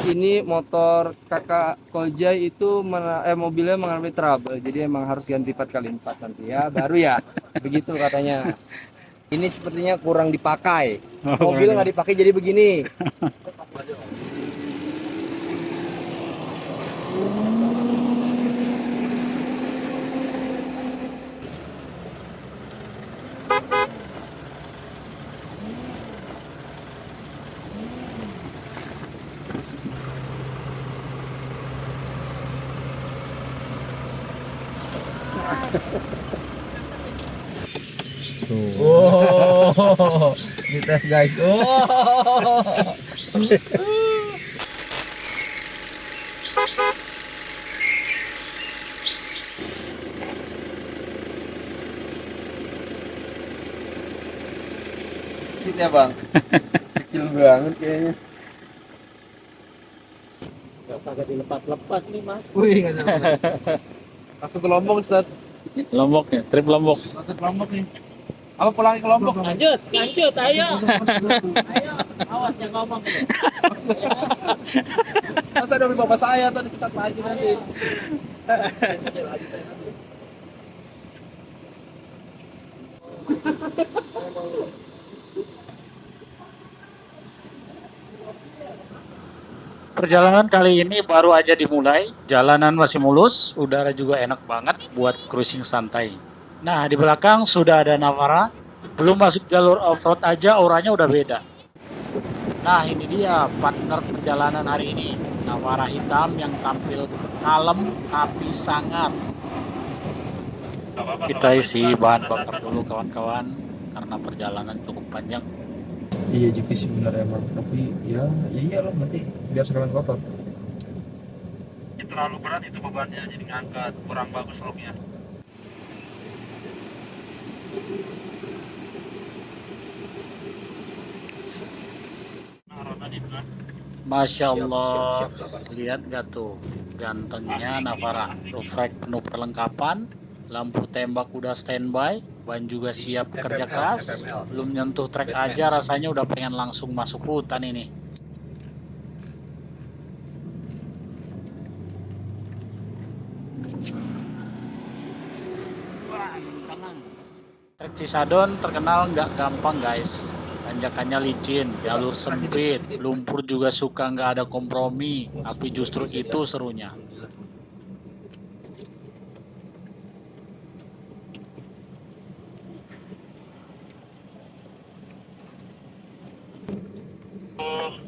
ini motor kakak Kojai itu mobilnya mengalami trouble, jadi emang harus ganti 4x4 nanti ya, baru ya, begitu katanya. Ini sepertinya kurang dipakai, mobil nggak dipakai jadi begini. Oh, dites guys. Oh. Ya bang, kecil banget kayaknya. Gak kagak dilepas-lepas nih mas. Wih, nggak nyampe. Langsung ke Lombok, Ustaz. Lombok ya, trip Lombok. Langsung ke Lombok nih. Apa pulang ke Lombok? Lanjut, lanjut, ayo. Ayo, awas jangan ngomong. Masa dari bapak saya tadi dipecat lagi nanti. Perjalanan kali ini baru aja dimulai, jalanan masih mulus, udara juga enak banget buat cruising santai. Nah, di belakang sudah ada Navara, belum masuk jalur off-road aja auranya udah beda. Nah, ini dia partner perjalanan hari ini, Navara hitam yang tampil kalem tapi sangat. Kita isi bahan bakar dulu kawan-kawan, karena perjalanan cukup panjang. Iya juga sih benar emang, tapi ya iyalah nanti biar sekalian kotor. Terlalu berat itu bebannya, jadi ngangkat kurang bagus looknya. Masya Allah, lihat gak tuh gantengnya Navara, refleks penuh perlengkapan, lampu tembak udah standby, ban juga siap kerja keras, belum nyentuh trek aja rasanya udah pengen langsung masuk hutan ini. Trek Cisadon terkenal nggak gampang guys, tanjakannya licin, jalur sempit, lumpur juga suka nggak ada kompromi, tapi justru itu serunya.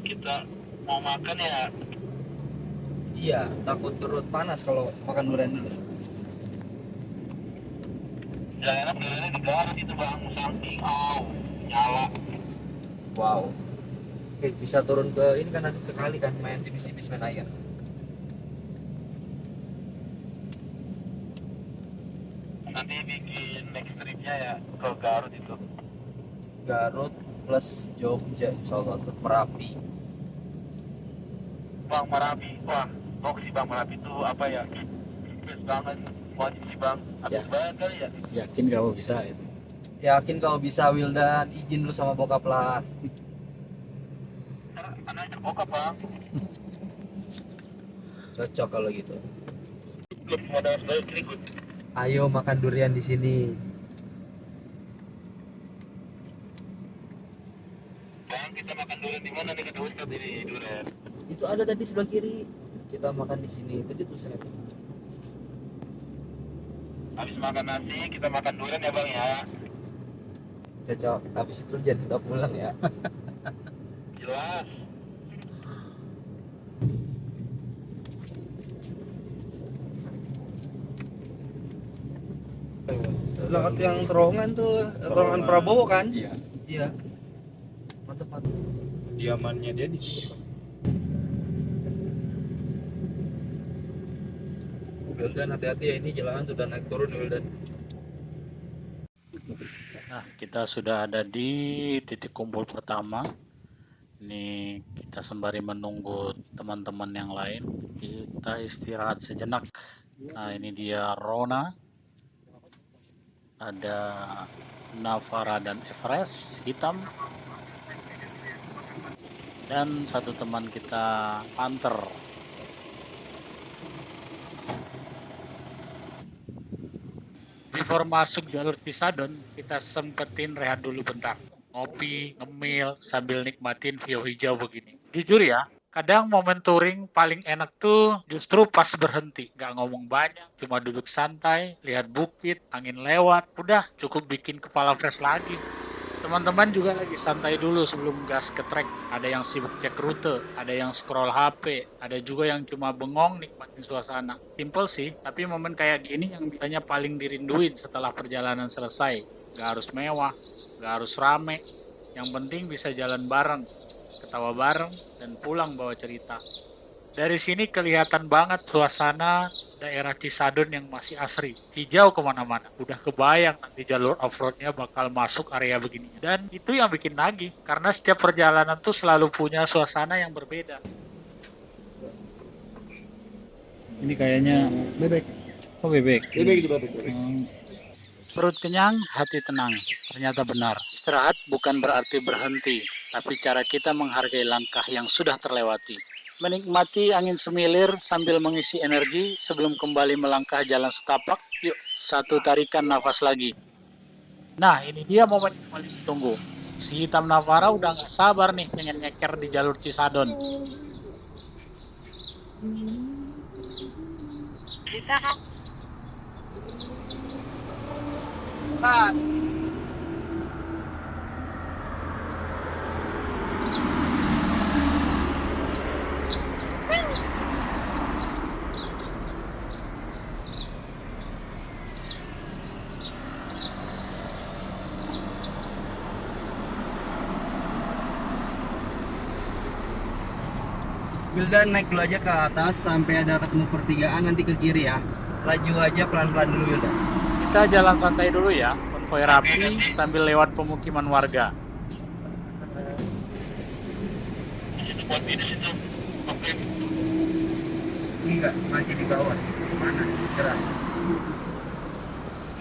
Kita mau makan ya. Iya, takut perut panas kalau makan durian dulu. Yang enak duriannya di Garut itu bang, samping, nyala. Wow. Oke, bisa turun ke ini kan nanti ke kali kan main tipis-tipis main air. Nanti bikin next tripnya ya ke Garut itu. Garut plus Jogja, insya Allah tuh Merapi. Bang Merapi, wah, box sih Bang Merapi itu apa ya? Best banget, wajib sih Bang. Habis bayar kali ya? Yakin kamu bisa? Yakin kalau bisa Wildan, izin lu sama bokap lah. Karena ajak bokap Bang. Cocok kalau gitu. Belum modal sebagai ikut. Ayo makan durian di sini. Bang, kita makan durian di mana nih kata Ustadz ini durian? Itu ada tadi sebelah kiri. Kita makan di sini. Tadi tulisannya itu. Habis makan nasi, kita makan durian ya Bang ya. Cocok. Habis itu jangan kita pulang ya. Jelas. Lewat yang terowongan tuh, terowongan Prabowo kan? Iya. Iya. Mantap mantap. Diamannya dia di sini. Wildan hati-hati ya, ini jalanan sudah naik turun Wildan. Nah, kita sudah ada di titik kumpul pertama. Ini kita sembari menunggu teman-teman yang lain. Kita istirahat sejenak. Nah, ini dia Rona. Ada Navara dan Everest hitam. dan satu teman kita Panther. Before masuk jalur Cisadon, kita sempetin rehat dulu bentar. Ngopi, ngemil, sambil nikmatin view hijau begini. Jujur ya, kadang momen touring paling enak tuh justru pas berhenti. Gak ngomong banyak, cuma duduk santai, lihat bukit, angin lewat. Udah, cukup bikin kepala fresh lagi. Teman-teman juga lagi santai dulu sebelum gas ke trek. Ada yang sibuk cek rute, ada yang scroll HP, ada juga yang cuma bengong nikmatin suasana. Simple sih, tapi momen kayak gini yang biasanya paling dirinduin setelah perjalanan selesai. Gak harus mewah, gak harus rame. Yang penting bisa jalan bareng, ketawa bareng, dan pulang bawa cerita. Dari sini kelihatan banget suasana daerah Cisadon yang masih asri. Hijau kemana-mana. Udah kebayang nanti jalur off-roadnya bakal masuk area begini. Dan itu yang bikin nagih. Karena setiap perjalanan tuh selalu punya suasana yang berbeda. Ini kayaknya Bebek. oh bebek. Bebek itu bebek. Perut kenyang, hati tenang. Ternyata benar. Istirahat bukan berarti berhenti. Tapi cara kita menghargai langkah yang sudah terlewati. Menikmati angin semilir sambil mengisi energi sebelum kembali melangkah jalan setapak. Yuk, satu tarikan nafas lagi. Nah, ini dia momen yang paling ditunggu. Si hitam Navara udah gak sabar nih pengen nyeker di jalur Cisadon. Wildan naik dulu aja ke atas sampai ada ketemu pertigaan, nanti ke kiri ya. Laju aja pelan-pelan dulu Wildan. Kita jalan santai dulu ya, konvoy rapi sambil lewat pemukiman warga. Itu buat minus itu. Oke. Enggak, masih di bawah. Panas, cerah.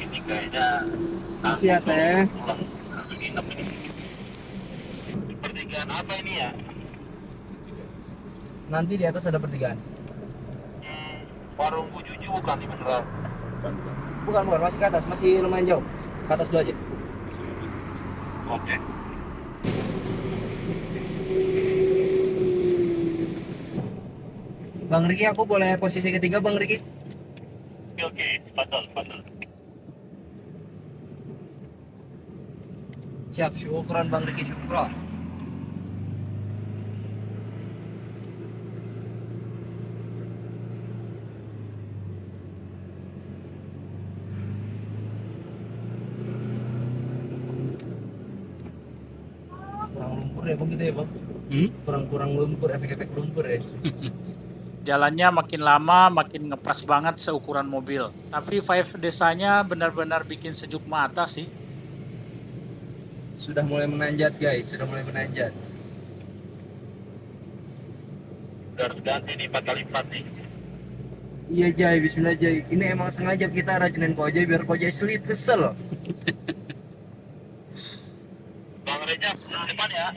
Ini kayaknya Makasih ya teh. pulang langsung nginep ini. Pertigaan apa ini ya? Nanti di atas ada pertigaan. Warung Bu Juju bukan di beneran. Bukan, masih ke atas, masih lumayan jauh. Ke atas dulu aja. Oke. Bang Riki, aku boleh posisi ketiga Bang Riki? Oke, betul. Siap, syukran Bang Riki, syukran. Kurang lumpur ya Bang gitu ya Bang? Kurang lumpur, efek-efek lumpur ya. Jalannya makin lama makin ngepas banget seukuran mobil. Tapi vibe desanya benar-benar bikin sejuk mata sih. Sudah mulai menanjak guys, sudah mulai menanjak. Udah harus ganti nih 4x4 nih. Iya Jai, bismillah Jai. Ini emang sengaja kita rajinin Kojai biar Kojai sleep, kesel. Bang Reja, depan ya.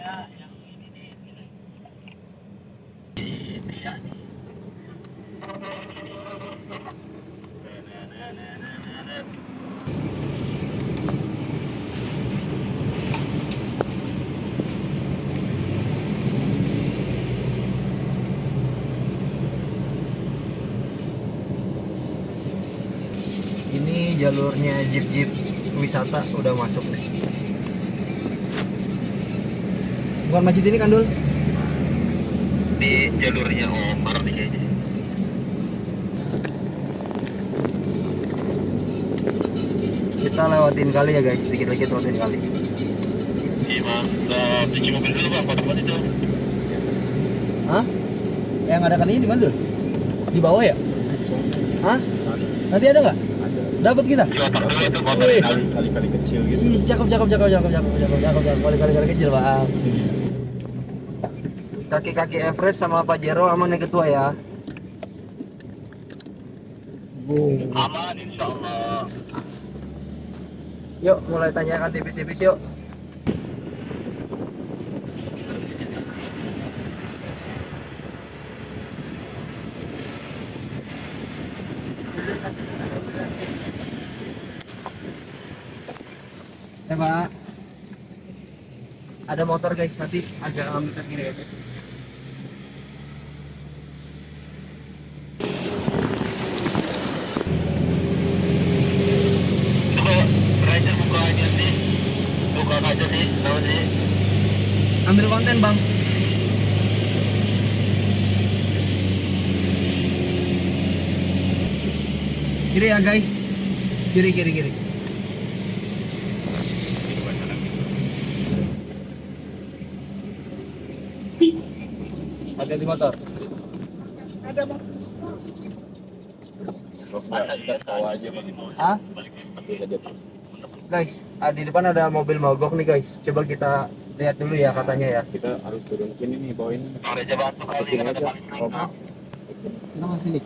Ini jalurnya jeep-jeep wisata udah masuk nih. Bukan masjid ini kan Dul? Di jalurnya Omar nih kayaknya. Kita lewatin kali ya guys, sedikit lagi lewatin kali. Iya bang, udah cuci mobil dulu bang, foto itu. Hah? Yang ada kalinya di mana Dul? Di bawah ya? Hah? Nanti ada nggak? Dapat kita? Di otak dulu itu motor ini. Kali-kali kecil gitu. Ih, cakep kali kecil bang. Kaki-kaki Everest sama Pajero aman ya ketua ya. Aman insya Allah. Yuk mulai tanyakan tipis-tipis yuk. Pak. Ada motor guys, nanti agak ambil ke kiri aja. Rider buka aja sih. Buka aja sih, tahu sih. Ambil konten bang. Kiri ya guys. Kiri kiri kiri. Hati-hati motor. Hah? Guys, di depan ada mobil mogok nih guys. Coba kita lihat dulu ya katanya ya. Kita harus turun sini nih, bawain. Reja bantu kali kan ada paling Kita masih nih.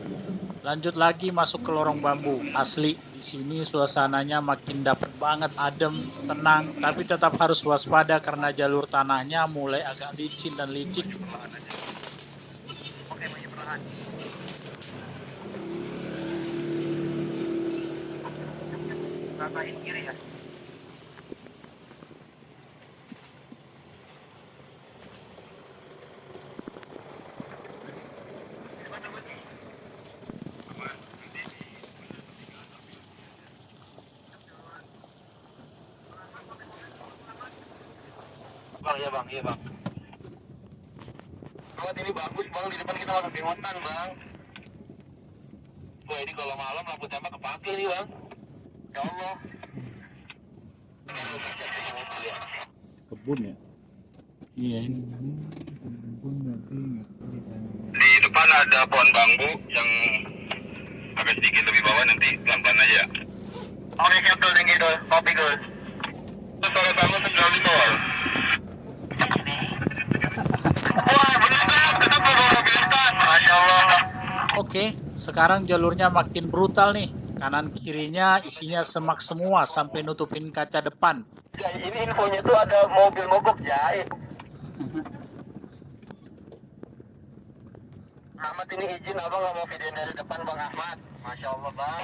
Lanjut lagi masuk ke lorong bambu. Asli di sini suasananya makin dapet banget, adem, tenang, tapi tetap harus waspada karena jalur tanahnya mulai agak licin dan licik. rasain kiri ya. Bang, ya bang, iya bang. Kawat ini bagus bang, di depan kita masuk di hutan bang. Wah ini kalau malam lampu tembak kepake nih bang. Ya Allah. Kebun ya? Iya ini. Di depan ada pohon bambu yang agak sedikit lebih bawah, nanti pelan-pelan aja. Oke siap dul, tinggi dul, kopi dul. Terus kalau kamu tinggal di tol. Wah bener kan, tetap bawa mobil depan. Masya Allah. Oke, sekarang jalurnya makin brutal nih. Kanan kirinya isinya semak semua sampai nutupin kaca depan. Ya, ini infonya tuh ada mobil mogok Jai. Ahmad ini izin abang nggak mau videoin dari depan bang Ahmad. Masya Allah bang.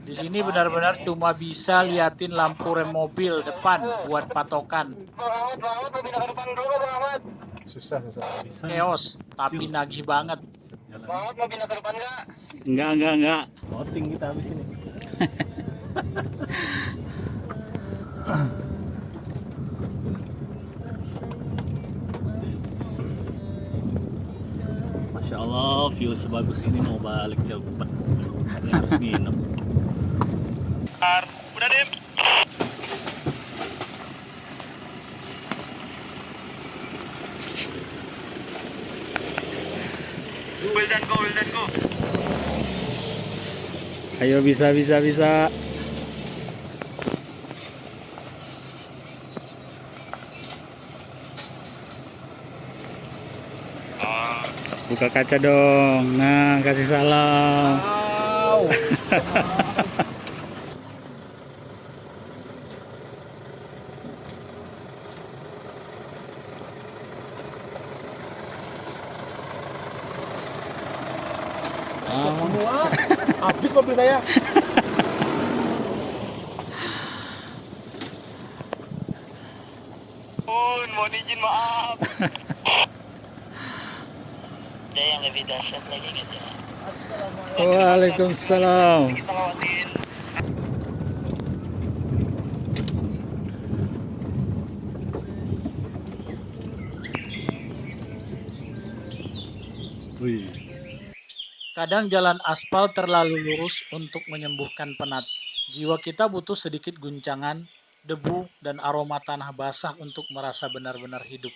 Di sini benar-benar cuma bisa liatin lampu rem mobil depan buat patokan. Bang Ahmad mau pindah ke depan dulu bang Ahmad. Susah. Bisa. Chaos, tapi nagih banget. Bang Ahmad mau pindah ke depan nggak? Enggak. Voting kita habis ini. Masya Allah, view sebagus ini mau balik cepet. Ini harus nginep. Udah Dim. Will dan go. Ayo bisa. Buka kaca dong. Nah, kasih salam. Semua habis mobil saya. Mohon izin maaf. Ada yang lebih dahsyat lagi gitu. Waalaikumsalam. Kita lewatin. Kadang jalan aspal terlalu lurus untuk menyembuhkan penat. Jiwa kita butuh sedikit guncangan, debu, dan aroma tanah basah untuk merasa benar-benar hidup.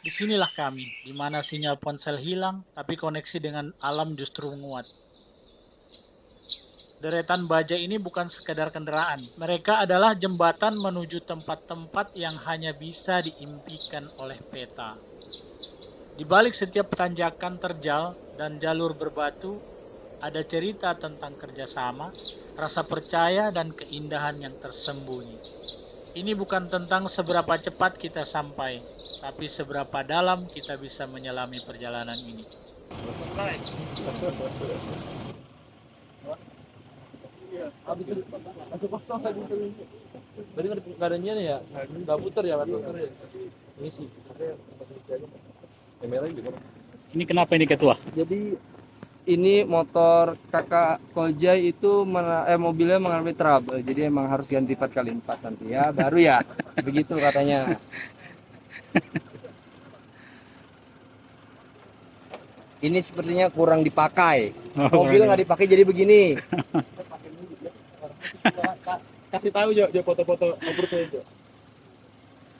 Disinilah kami, di mana sinyal ponsel hilang, tapi koneksi dengan alam justru menguat. Deretan baja ini bukan sekedar kendaraan. Mereka adalah jembatan menuju tempat-tempat yang hanya bisa diimpikan oleh peta. Di balik setiap tanjakan terjal dan jalur berbatu, ada cerita tentang kerjasama, rasa percaya, dan keindahan yang tersembunyi. Ini bukan tentang seberapa cepat kita sampai, tapi seberapa dalam kita bisa menyelami perjalanan ini. Habis itu masuk kosong tadi. Berarti nggak ada nian ya? Nggak putar ya, putar ya. Ini sih. Kamera juga. Ini kenapa ini ketua? Jadi ini motor kakak Kojai itu mobilnya mengalami trouble, jadi emang harus ganti 4x4 nanti ya, baru ya, begitu katanya. Ini sepertinya kurang dipakai, mobil nggak dipakai jadi begini. Kasih tahu Jo, foto-foto over tuh Jo.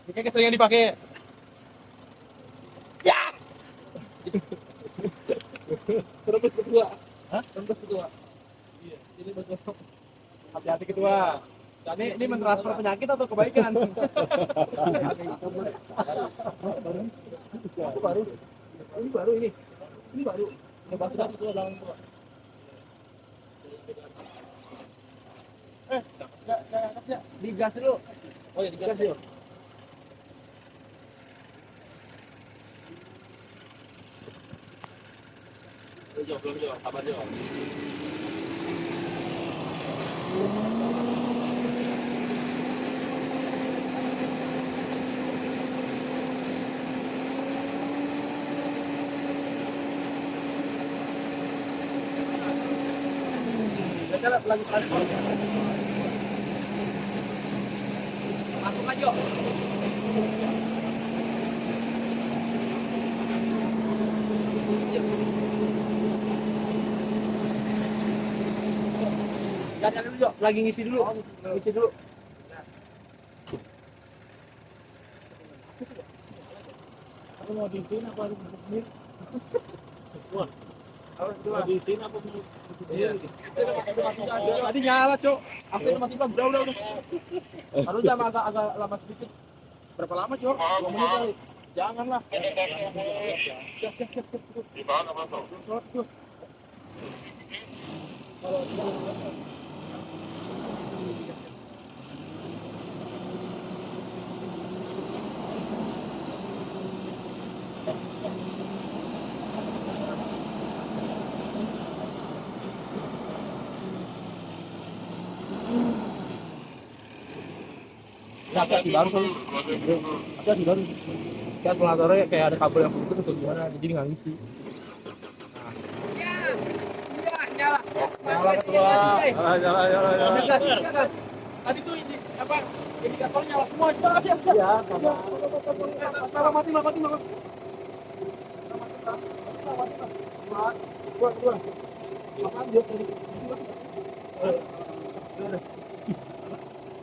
Ini kayak keseringan dipakai. Ya, Terus ketua. Hah? Terus ketua. Iya, sini betul. Hati-hati ketua. Ini mentransfer penyakit atau kebaikan? Aku baru. Ini baru ini. Ini baru. Ini baru sudah ketua belakang ketua. Enggak, digas dulu. Oh ya, digas dulu. Belum Jo, sabar Jo. Jalan lagi transport. Masuk aja. Jangan dulu Jo, lagi ngisi dulu. Ngisi dulu. Aku mau diisiin apa harus sendiri? Wah. Mau diisiin apa mau sendiri? Tadi nyala, Cok. Aku masih udah. Harus lama agak lama sedikit. Berapa lama, Cok? 2 menit kali. Janganlah. Siap. Di bawah apa tuh? Agak di baru kali. Agak di baru. Kayak akseleratornya kayak ada kabel yang putus atau gimana, jadi nggak ngisi. Nyala ketua. Jalan. Gas. Tadi tuh ini apa? Indikatornya nyala semua. Siap. Iya, sama. Mati. Dua. Apaan dia tadi?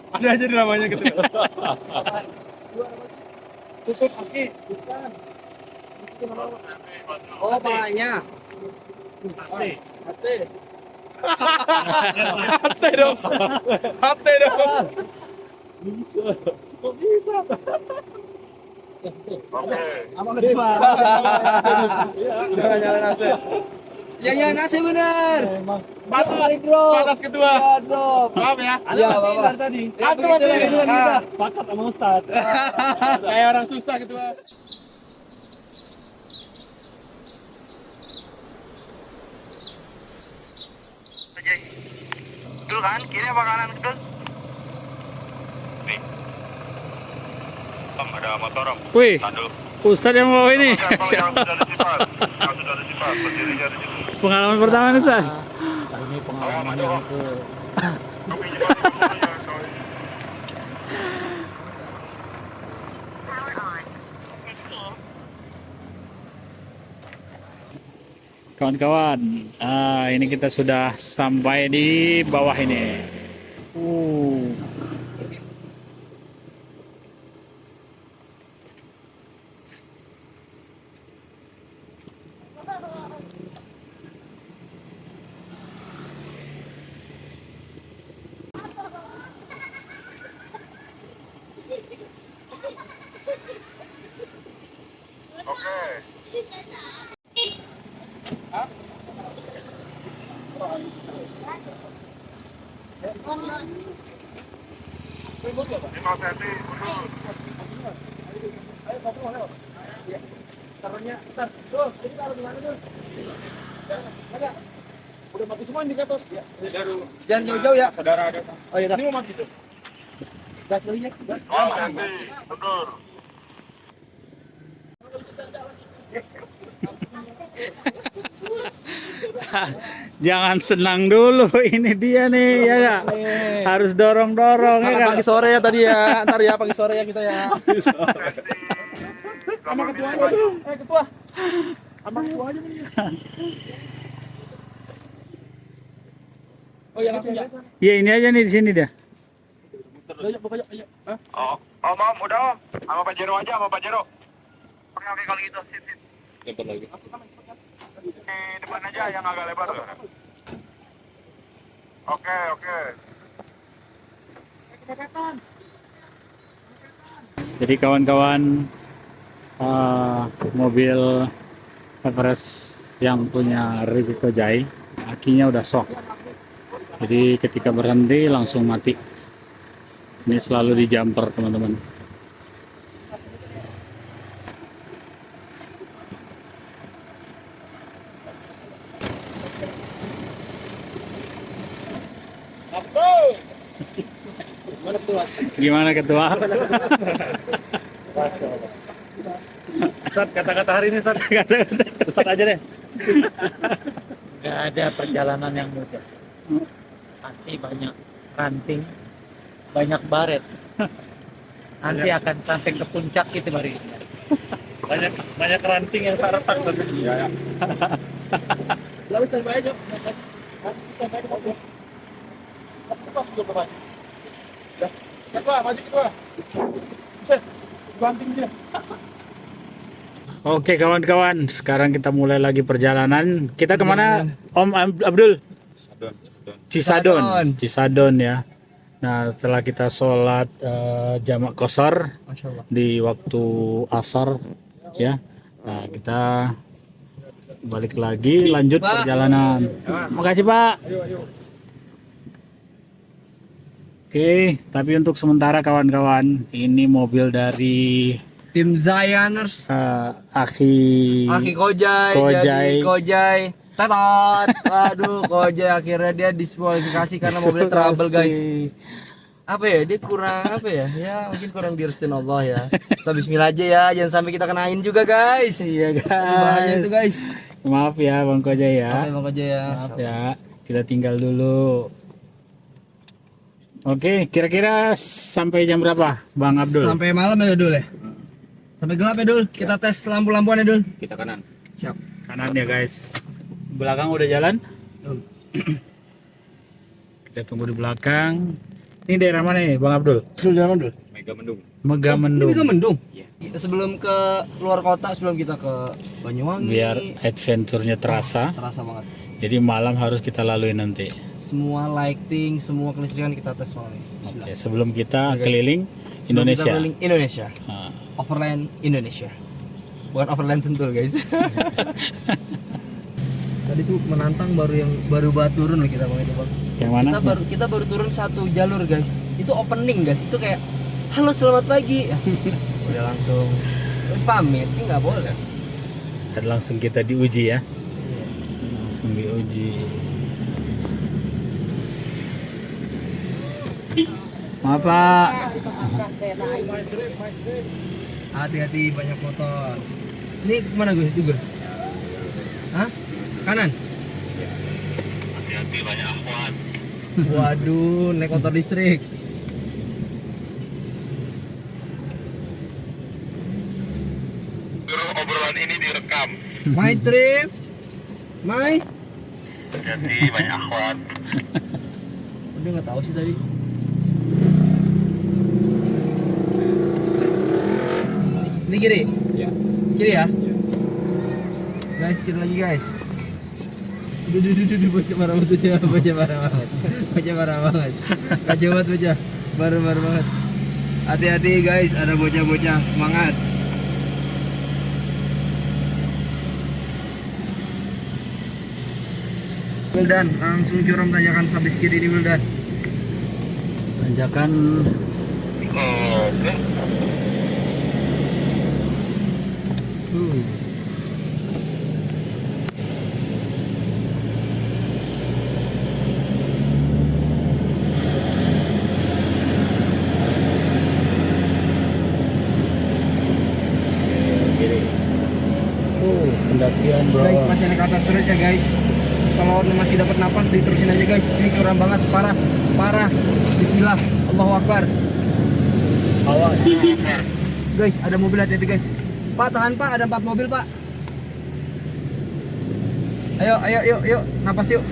Ada aja namanya gitu. Tutup aki. Bukan. oh palanya. Hati dong. Kok bisa? Apa kedua? Jangan nyalain AC. Yang nasi bener. Batas, Bro. batas ketua. Ya, drop. Maaf ya. Iya, Bapak. Tadi. Ya, begitu lah kehidupan kita. Pakat sama Ustaz. Kayak orang susah ketua. Betul kan? Kiri apa kanan betul? Nih. Om, ada motor Om. Wih, Tahan dulu. Ustadz yang bawa ini. Yang sudah disifat. Berdiri di situ. Pengalaman pertama nih, Ustaz. Ini pengalaman yang ke Kawan-kawan, ini kita sudah sampai di bawah ini. Oke. Lima senti mundur. Taruhnya, Ustaz. Tuh, ini taruh di mana tuh? Ada. Udah mati semua indikator ya. Jangan jauh-jauh ya. Saudara ada. Oh iya dah. Ini mau mati tuh. Gas kali ya. Gas. Betul. Jangan senang dulu, ini dia nih ya gak? Harus dorong-dorong ya Makan gak? pagi sore ya tadi ya. Ntar ya pagi sore ya kita ya. Sama ketuanya. Ketua. Sama ketua aja nih. Oh ya langsung ya. Ya ini aja nih di sini dah. Ayo, pokoknya ayo. Hah? Om, udah om. Sama Pak Jero aja, sama Pak Jero. Oke, kalau gitu, sip. Lebar lagi. Di depan aja yang agak lebar. Oke. Jadi kawan-kawan, mobil Everest yang punya Ricky Kojai akinya udah shock. Jadi ketika berhenti langsung mati. Ini selalu di jumper teman-teman. Gimana ketua? Sat, kata-kata hari ini Sat. Sat aja deh. Gak ada perjalanan yang mudah. Pasti banyak ranting, banyak baret. Nanti akan sampai ke puncak itu baru ini. Banyak ranting yang tak retak Sat. Iya. Lalu standby aja. Standby aja. Ketua, maju ketua. Set, banting dia. Oke kawan-kawan, sekarang kita mulai lagi perjalanan. Kita kemana Om Abdul? Cisadon ya. Nah setelah kita sholat jamak qashar di waktu asar ya, nah kita balik lagi lanjut perjalanan. Makasih Pak. Oke, tapi untuk sementara kawan-kawan, ini mobil dari Tim Zayaners. Aki Kojai. Kojai. Jadi Kojai. Tetot. Waduh, Kojai akhirnya dia diskualifikasi karena mobilnya trouble guys. Apa ya? Dia kurang apa ya? Ya mungkin kurang direstuin Allah ya. Kita bismillah aja ya, jangan sampai kita kenain juga guys. Iya Ini bahaya itu guys. Maaf ya Bang Kojai ya. Oke, Bang Kojai ya. Maaf ya, kita tinggal dulu. Oke, kira-kira sampai jam berapa Bang Abdul? Sampai malam ya Dul ya. Sampai gelap ya Dul. Kita tes lampu-lampuan ya Dul. Kita kanan. Siap. Kanan ya guys. Belakang udah jalan? Kita tunggu di belakang. Ini daerah mana nih Bang Abdul? Dul jalan Dul. Megamendung. Ini ke Mendung. Sebelum ke luar kota, sebelum kita ke Banyuwangi. Biar adventure-nya terasa. Terasa banget. Jadi malam harus kita lalui nanti. Semua lighting, semua kelistrikan kita tes malam ini. Bismillah. Oke, sebelum kita Oke, guys. keliling Sebelum Indonesia. kita keliling Indonesia. Nah, Overland Indonesia. Bukan overland Sentul guys. Tadi tuh menantang baru turun loh kita Bang itu Bang. yang mana? Kita baru turun satu jalur guys. Itu opening guys. Itu kayak halo selamat pagi. Udah langsung pamit, ini nggak boleh. Dan langsung kita diuji ya. Langsung diuji. Maaf Pak. Hati-hati banyak motor. Ini kemana gue? Itu gue. Hah? Kanan? Hati-hati banyak akhwat. Waduh, naik motor listrik. Suruh obrolan ini direkam. My trip. My. Hati-hati banyak akhwat. Udah nggak tahu sih tadi. Ini kiri? Iya. Kiri ya? Guys, kiri lagi guys. Duh, bocah marah banget, bocah marah banget. Bocah marah banget. Kacau banget bocah. Baru banget. Hati-hati guys, ada bocah-bocah. Semangat. Wildan, langsung curam tanjakan habis kiri ini Wildan. Tanjakan Oke. pendakian bro. Guys, masih naik ke atas terus ya guys. Kalau masih dapat napas diterusin aja guys. Ini curam banget, parah, parah. Bismillah, Allahu Akbar. Awas. Guys, ada mobil, hati-hati guys. Pak, tahan Pak, ada 4 mobil Pak. Ayo, ayo, yuk, yuk, napas yuk.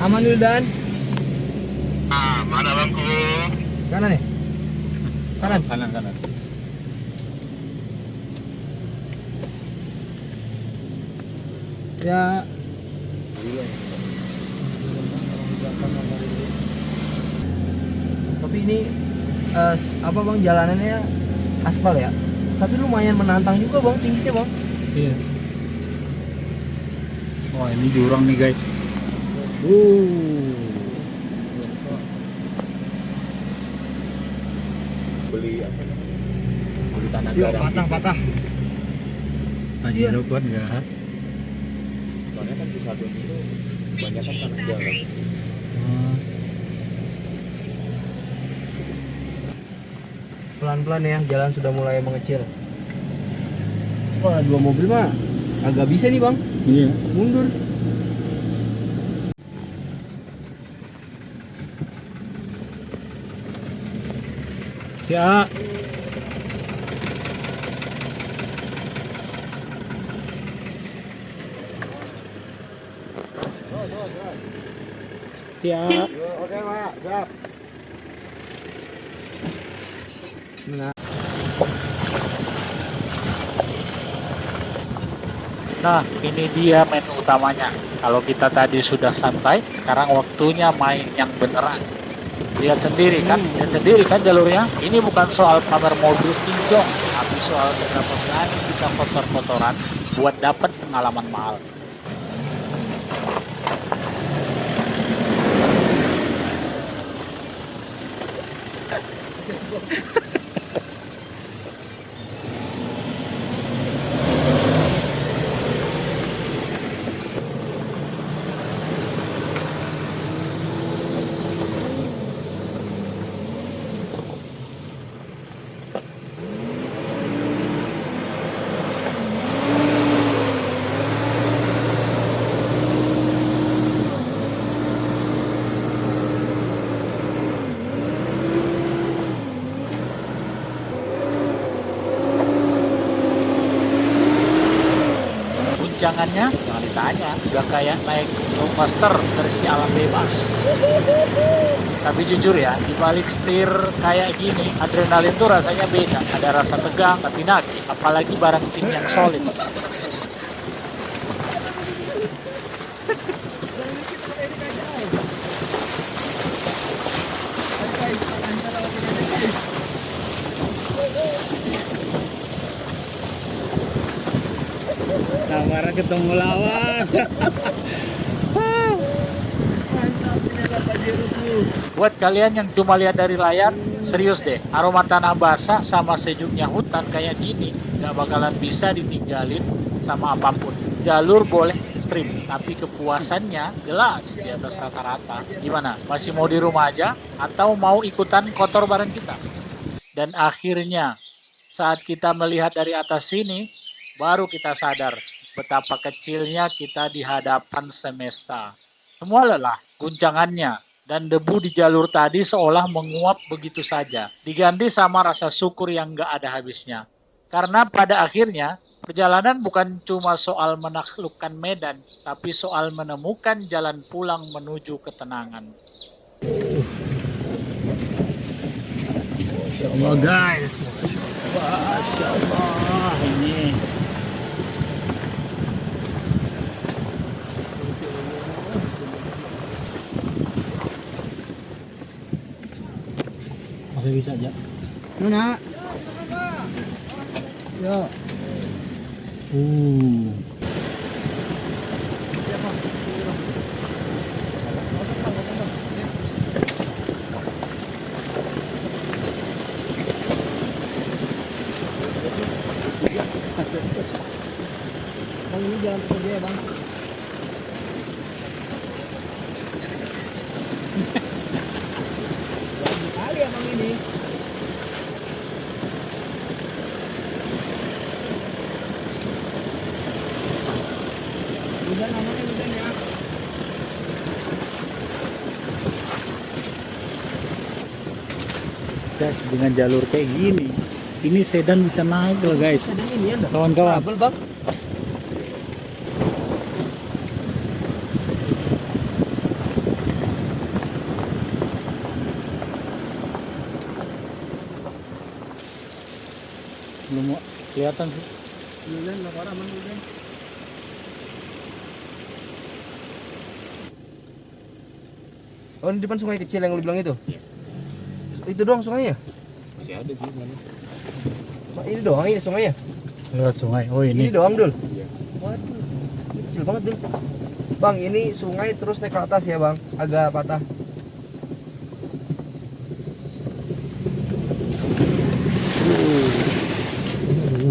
Aman dulu Dan. Ah, mana bangku? Kanan ya? Kanan. Kanan. Ya. Tapi ini apa bang, jalanannya aspal ya? Tapi lumayan menantang juga bang, tingginya bang. Iya. Wah ini jurang nih guys. Beli apa namanya? Beli tanah Yuk, garam. patah. Pajero kuat nggak? Soalnya kan di satu itu banyak kan tanah garam. Pelan-pelan ya, jalan sudah mulai mengecil. Wah, 2 mobil mah agak bisa nih bang, Iya. mundur. Si A. Si A. Oke pak, siap. Nah, ini dia menu utamanya. Kalau kita tadi sudah santai, sekarang waktunya main yang beneran. Lihat sendiri kan jalurnya. Ini bukan soal pamer mobil kinclong, tapi soal seberapa berani kita kotor-kotoran buat dapat pengalaman mahal. Guncangannya jangan ditanya, udah kayak naik roller versi alam bebas. Tapi jujur ya, di balik setir kayak gini, adrenalin tuh rasanya beda. Ada rasa tegang, tapi nagih, apalagi bareng tim yang solid. Kamera ketemu lawan. Buat kalian yang cuma lihat dari layar, serius deh, aroma tanah basah sama sejuknya hutan kayak gini gak bakalan bisa ditinggalin sama apapun. Jalur boleh ekstrim, tapi kepuasannya jelas di atas rata-rata. Gimana? Masih mau di rumah aja atau mau ikutan kotor bareng kita? Dan akhirnya, saat kita melihat dari atas sini, baru kita sadar betapa kecilnya kita di hadapan semesta. Semua lelah, guncangannya, dan debu di jalur tadi seolah menguap begitu saja. Diganti sama rasa syukur yang gak ada habisnya. Karena pada akhirnya, perjalanan bukan cuma soal menaklukkan medan, tapi soal menemukan jalan pulang menuju ketenangan. Masya Allah guys. Masya Allah ini. Masih bisa aja. Nona. Yo. Bang, ini jalan saja ya bang. guys dengan jalur kayak gini. Ini sedan bisa naik loh guys. Ada ini ya, Kawan-kawan. kabel bang. Belum kelihatan sih. Wildan, Navara mana Wildan? Oh, di depan sungai kecil yang lu bilang itu? Iya. Itu doang sungainya? Masih ada sih sana. Ini doang ini sungainya? Lewat sungai. Oh Ini ini. doang, Dul? Iya. Waduh, ini kecil banget, Dul. Bang, ini sungai terus naik ke atas ya, Bang? Agak patah.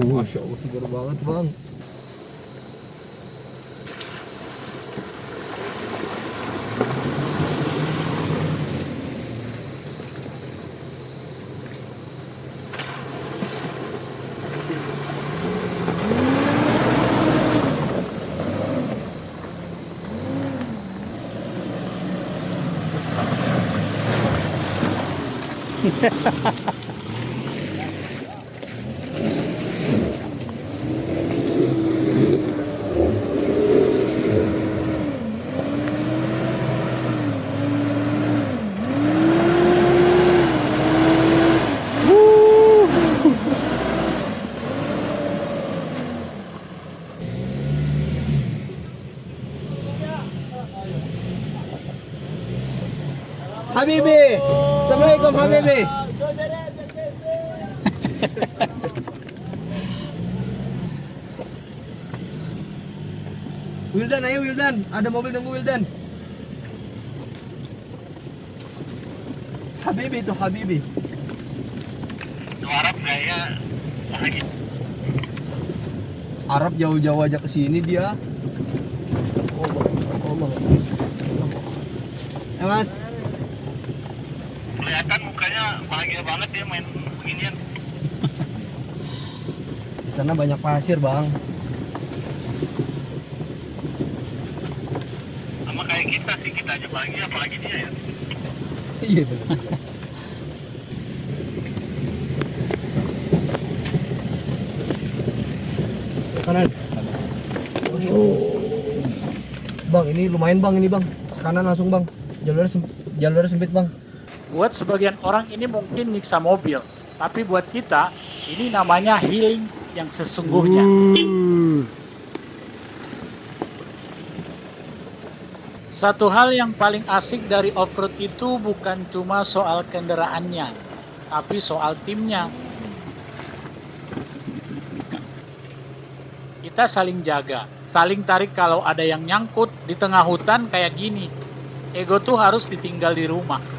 Masya Allah, segar banget, Bang. Habibi, Assalamualaikum Habibi. Wildan, ayo Wildan, ada mobil nunggu Wildan. Habibi itu Habibi. Arab kayaknya lagi. Arab jauh-jauh aja ke sini dia. Allah. Ya Mas, Kelihatan mukanya bahagia banget dia main beginian. di sana banyak pasir bang. Sama kayak kita sih, kita aja bahagia apalagi dia ya. Iya benar. Kanan. Bang, ini lumayan bang, ini bang. Kanan langsung bang. Jalurnya sempit bang. Buat sebagian orang ini mungkin nyiksa mobil, tapi buat kita ini namanya healing yang sesungguhnya. Satu hal yang paling asik dari off-road itu bukan cuma soal kendaraannya, tapi soal timnya. Kita saling jaga, saling tarik kalau ada yang nyangkut di tengah hutan kayak gini. Ego tuh harus ditinggal di rumah.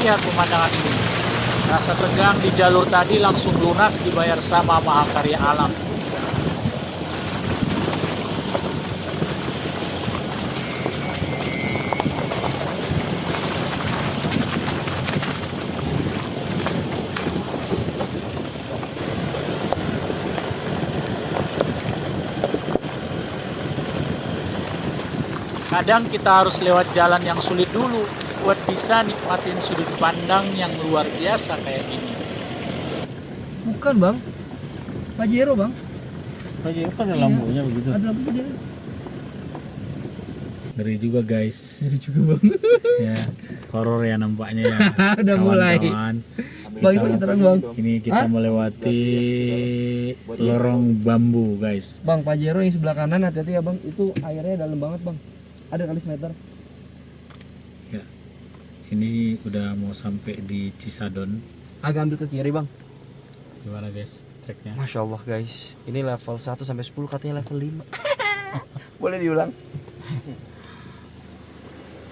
Lihat pemandangan ini. Rasa tegang di jalur tadi langsung lunas dibayar sama mahakarya alam. Kadang kita harus lewat jalan yang sulit dulu buat bisa nikmatin sudut pandang yang luar biasa kayak gini. Bukan bang, Pajero bang. Pajero kan ada lampunya begitu. Ada lampu dia. Ngeri juga guys. Jadi juga bang. Ya, horor ya nampaknya ya. Udah mulai. Kawan-kawan. Bang itu masih terang bang. Ini kita melewati lorong bambu guys. Bang, Pajero yang sebelah kanan hati-hati ya bang. Itu airnya dalam banget bang. Ada kali semeter. Ya, ini udah mau sampai di Cisadon. Agak ambil ke kiri bang. Gimana guys treknya? Masya Allah guys, ini level 1 sampai 10 katanya level 5. Boleh diulang?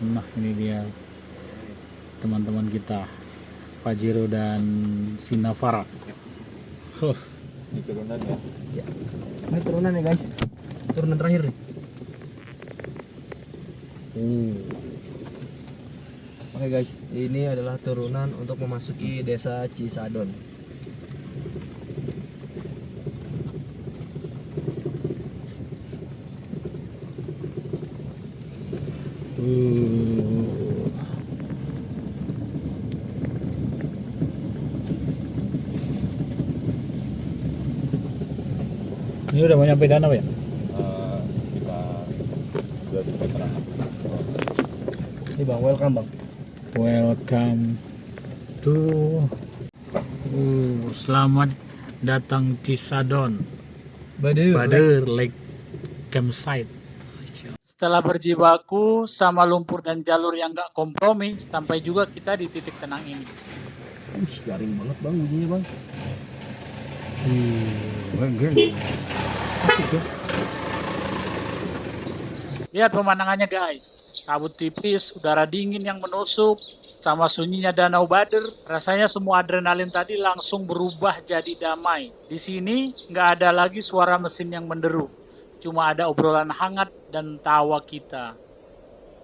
Nah ini dia teman-teman kita Pajero dan Sinavara. Ini turunan ya. Ini turunan ya guys. Turunan terakhir nih. Oke guys, ini adalah turunan untuk memasuki desa Cisadon. Ini udah mau nyampe danau ya? Sekitar 200 meteran. Ini bang, welcome bang. Welcome to selamat datang Cisadon Bader Lake Campsite. Setelah berjibaku sama lumpur dan jalur yang gak kompromi, sampai juga kita di titik tenang ini. Garing banget bang bunyinya bang. Lihat pemandangannya guys, kabut tipis, udara dingin yang menusuk, sama sunyinya Danau Bader. Rasanya semua adrenalin tadi langsung berubah jadi damai. Di sini nggak ada lagi suara mesin yang menderu, cuma ada obrolan hangat dan tawa kita.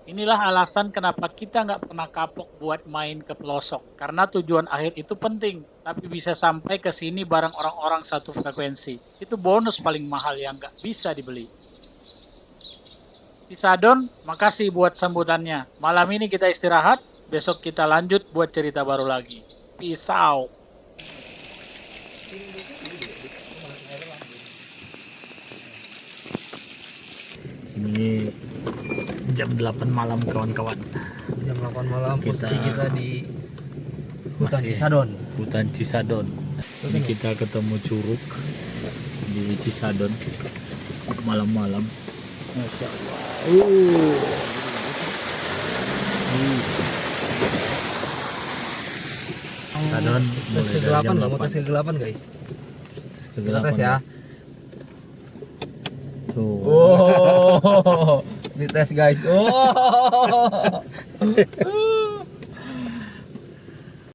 Inilah alasan kenapa kita nggak pernah kapok buat main ke pelosok. Karena tujuan akhir itu penting, tapi bisa sampai ke sini bareng orang-orang satu frekuensi. Itu bonus paling mahal yang nggak bisa dibeli. Cisadon, makasih buat sambutannya. Malam ini kita istirahat, besok kita lanjut buat cerita baru lagi. Peace out. Ini jam 8 malam kawan-kawan. Jam 8 malam posisi kita di hutan Masih Cisadon. Hutan Cisadon. Ini kita ketemu curug di Cisadon malam-malam. Masya Allah. Cisadon mulai Tes dari kegelapan jam bang, mau 8. tes kegelapan guys. Kita Kegelapan. tes ya. Tuh. Oh, dites guys. Oh.